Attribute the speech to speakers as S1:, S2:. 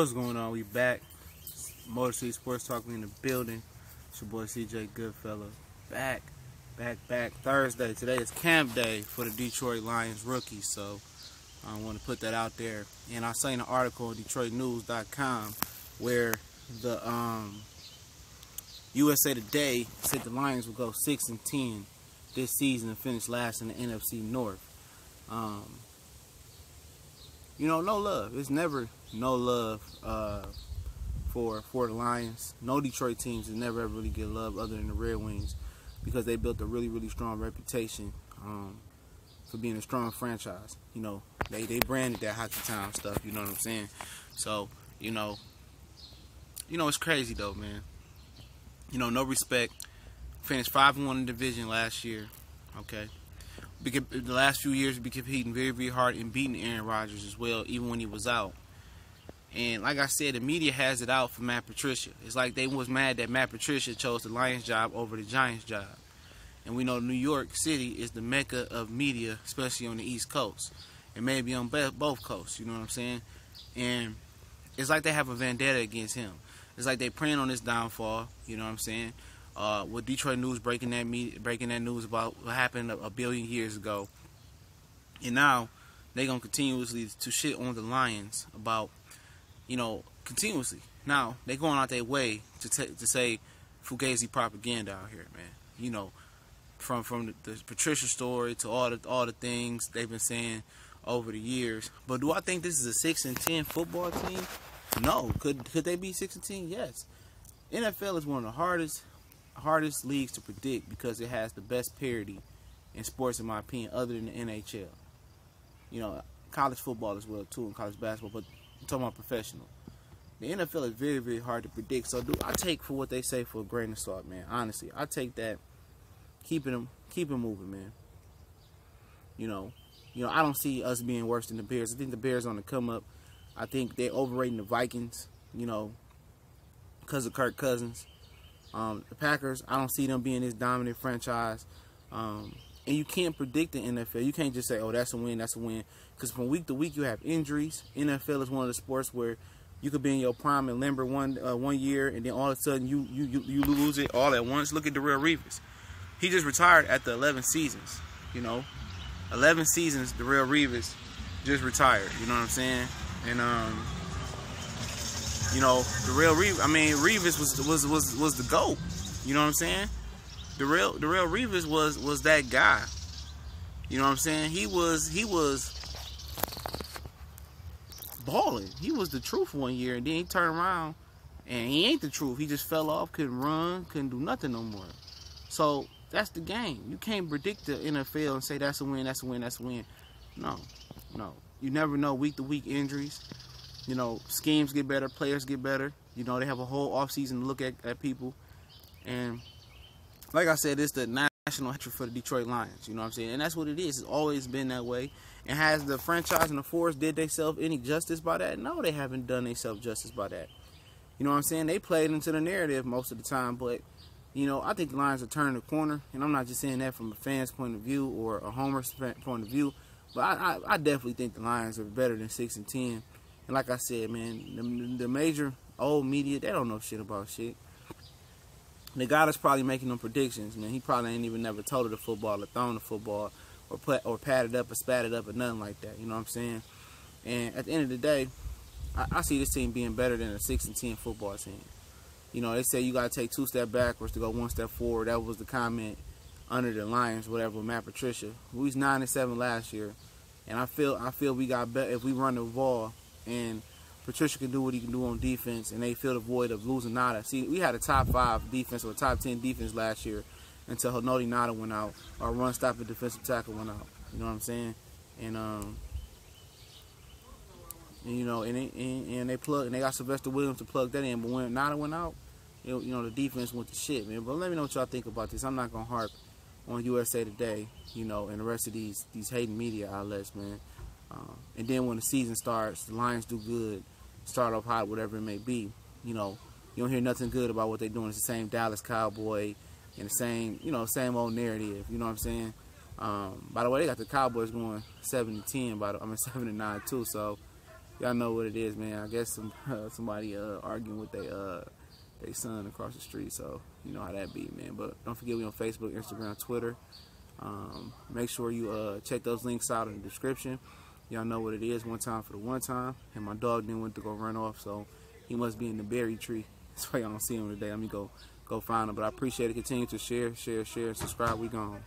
S1: What's going on? We back. Motor City Sports Talk. We in the building. It's your boy CJ Goodfella. Back. Thursday. Today is camp day for the Detroit Lions rookies. So I want to put that out there. And I seen an article on DetroitNews.com where the USA Today said the Lions will go 6-10 this season and finish last in the NFC North. No love. It's never no love for the Lions. No Detroit teams that never ever really get love other than the Red Wings, because they built a really strong reputation for being a strong franchise. They branded that hockey town stuff. You know what I'm saying? So it's crazy though, man. No respect. Finished 5-1 in the division last year. Okay. The last few years, we been competing very hard and beating Aaron Rodgers as well, even when he was out. And like I said, the media has it out for Matt Patricia. It's like they was mad that Matt Patricia chose the Lions job over the Giants job. And we know New York City is the mecca of media, especially on the East Coast. And maybe on both coasts, you know what I'm saying? And it's like they have a vendetta against him. It's like they preying on his downfall, you know what I'm saying? With Detroit News breaking that news about what happened a billion years ago, and now they're gonna continuously to shit on the Lions about, continuously. Now they're going out their way to say fugazi propaganda out here, man. From the Patricia story to all the things they've been saying over the years. But do I think this is a 6-10 football team? No. Could they be 6-10? Yes. NFL is one of the hardest leagues to predict because it has the best parity in sports, in my opinion, other than the NHL. College football as well too, and college basketball, but I'm talking about professional. The NFL is very I to predict. So I take for what they say for a grain of salt, man. Honestly, I take that. Keep it moving, man. I don't see us being worse than the Bears. I think the Bears on the come up. I think they're overrating the Vikings, because of Kirk Cousins. The Packers, I don't see them being this dominant franchise. And you can't predict the NFL. You can't just say, oh, that's a win, because from week to week you have injuries. NFL is one of the sports where you could be in your prime and limber one year, and then all of a sudden you lose it all at once. Look at Darrelle Revis. He just retired after 11 seasons. 11 seasons, Darrelle Revis just retired. You know what I'm saying? And Darrelle Revis was the GOAT. You know what I'm saying? Darrelle Revis was that guy. You know what I'm saying? He was balling. He was the truth one year, and then he turned around and he ain't the truth. He just fell off, couldn't run, couldn't do nothing no more. So that's the game. You can't predict the NFL and say that's a win. No. You never know. Week to week injuries. Schemes get better, players get better. They have a whole offseason to look at people. And like I said, it's the national hatred for the Detroit Lions. You know what I'm saying? And that's what it is. It's always been that way. And has the franchise and the force did themselves any justice by that? No, they haven't done themselves justice by that. You know what I'm saying? They played into the narrative most of the time. But, I think the Lions are turning the corner. And I'm not just saying that from a fan's point of view or a homer's point of view. But I definitely think the Lions are better than 6-10. And like I said, man, the major old media, they don't know shit about shit. The guy that's probably making them predictions, man, he probably ain't even never told the football or thrown the football or patted up or spatted up or nothing like that. You know what I'm saying? And at the end of the day, I see this team being better than a 6-10 football team. They say you got to take 2 steps backwards to go 1 step forward. That was the comment under the Lions, whatever, with Matt Patricia. We was 9-7 last year, and I feel we got better if we run the ball and Patricia can do what he can do on defense, and they fill the void of losing Nada. See, we had a top 5 defense or a top 10 defense last year until Hanodi Nada went out, or run stopping defensive tackle went out. You know what I'm saying? And they got Sylvester Williams to plug that in, but when Nada went out, the defense went to shit, man. But let me know what y'all think about this. I'm not gonna harp on USA Today, and the rest of these hating media outlets, man. And then when the season starts, the Lions do good, start off hot, whatever it may be. You don't hear nothing good about what they're doing. It's the same Dallas Cowboy and the same old narrative. You know what I'm saying? By the way, they got the Cowboys going 7-10. 7-9 too. So y'all know what it is, man. I guess somebody arguing with their son across the street, so you know how that be, man. But don't forget, we on Facebook, Instagram, Twitter. Make sure you check those links out in the description. Y'all know what it is. One time for the one time. And my dog then went to go run off, so he must be in the berry tree. That's why y'all don't see him today. Let me go find him. But I appreciate it. Continue to share, subscribe. We gone.